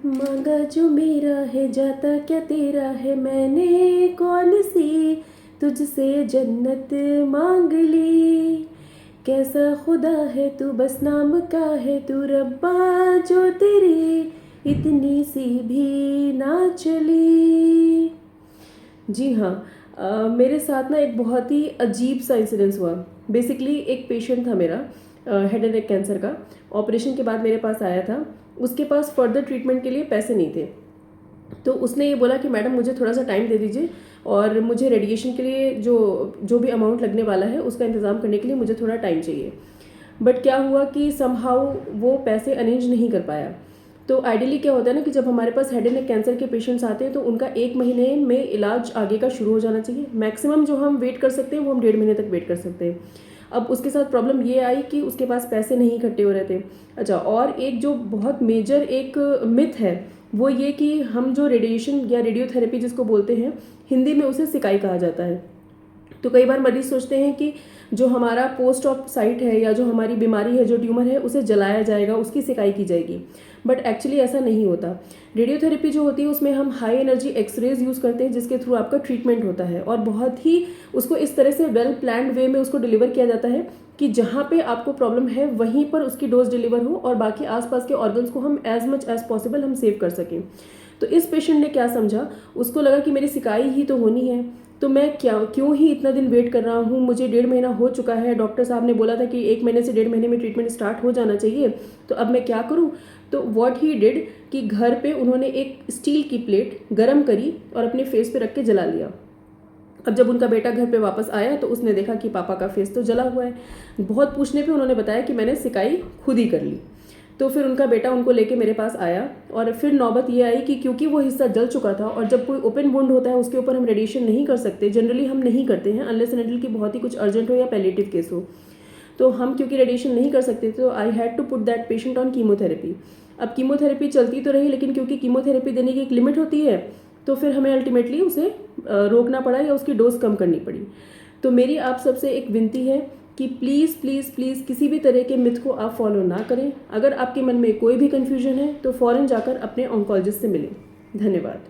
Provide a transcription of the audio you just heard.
मांगा जो मेरा है जाता क्या तेरा है, मैंने कौन सी तुझसे जन्नत मांग ली। कैसा खुदा है तू बस नाम का है तू रब्बा, जो तेरी इतनी सी भी ना चली। जी हाँ, मेरे साथ ना एक बहुत ही अजीब सा इंसिडेंस हुआ। बेसिकली एक पेशेंट था मेरा, हेड एंड नेक कैंसर का। ऑपरेशन के बाद मेरे पास आया था। उसके पास फर्दर ट्रीटमेंट के लिए पैसे नहीं थे, तो उसने ये बोला कि मैडम मुझे थोड़ा सा टाइम दे दीजिए और मुझे रेडिएशन के लिए जो जो भी अमाउंट लगने वाला है उसका इंतज़ाम करने के लिए मुझे थोड़ा टाइम चाहिए। बट क्या हुआ कि समहाउ वो पैसे अरेंज नहीं कर पाया। तो आइडियली क्या होता है ना कि जब हमारे पास हेड एंड नेक कैंसर के पेशेंट्स आते हैं तो उनका 1 महीने में इलाज आगे का शुरू हो जाना चाहिए। मैक्सिमम जो हम वेट कर सकते हैं वो हम 1.5 महीने तक वेट कर सकते हैं। अब उसके साथ प्रॉब्लम ये आई कि उसके पास पैसे नहीं इकट्ठे हो रहे थे। अच्छा, और एक जो बहुत मेजर एक मिथ है वो ये कि हम जो रेडिएशन या रेडियोथेरेपी जिसको बोलते हैं, हिंदी में उसे सिकाई कहा जाता है। तो कई बार मरीज सोचते हैं कि जो हमारा पोस्ट ऑप साइट है या जो हमारी बीमारी है, जो ट्यूमर है, उसे जलाया जाएगा, उसकी सिकाई की जाएगी। बट एक्चुअली ऐसा नहीं होता। रेडियोथेरेपी जो होती है उसमें हम हाई एनर्जी एक्सरेज यूज़ करते हैं जिसके थ्रू आपका ट्रीटमेंट होता है, और बहुत ही उसको इस तरह से वेल प्लान्ड वे में उसको डिलीवर किया जाता है कि जहाँ पे आपको प्रॉब्लम है वहीं पर उसकी डोज डिलीवर हो और बाकी आसपास के ऑर्गन्स को हम एज मच एज पॉसिबल हम सेव कर सकें। तो इस पेशेंट ने क्या समझा, उसको लगा कि मेरी सिकाई ही तो होनी है, तो मैं क्यों ही इतना दिन वेट कर रहा हूँ, मुझे 1.5 महीना हो चुका है, डॉक्टर साहब ने बोला था कि 1 महीने से 1.5 महीने में ट्रीटमेंट स्टार्ट हो जाना चाहिए, तो अब मैं क्या करूँ। तो व्हाट ही डिड कि घर पे उन्होंने एक स्टील की प्लेट गरम करी और अपने फेस पे रख के जला लिया। अब जब उनका बेटा घर पे वापस आया तो उसने देखा कि पापा का फेस तो जला हुआ है। बहुत पूछने पे उन्होंने बताया कि मैंने सिकाई खुद ही कर ली। तो फिर उनका बेटा उनको लेके मेरे पास आया और फिर नौबत ये आई कि क्योंकि वो हिस्सा जल चुका था और जब कोई ओपन वुंड होता है उसके ऊपर हम रेडिएशन नहीं कर सकते, जनरली हम नहीं करते हैं अनलेस एंड अनटिल कि बहुत ही कुछ अर्जेंट हो या पैलिएटिव केस हो। तो हम क्योंकि रेडिएशन नहीं कर सकते तो I had to put that patient on chemotherapy. अब कीमोथेरेपी चलती तो रही, लेकिन क्योंकि कीमोथेरेपी देने की एक लिमिट होती है तो फिर हमें अल्टीमेटली उसे रोकना पड़ा या उसकी डोज कम करनी पड़ी। तो मेरी आप सबसे एक विनती है कि प्लीज़ प्लीज़ प्लीज़ किसी भी तरह के मिथ को आप फॉलो ना करें। अगर आपके मन में कोई भी कन्फ्यूजन है तो फ़ौरन जाकर अपने ऑन्कोलॉजिस्ट से मिलें। धन्यवाद।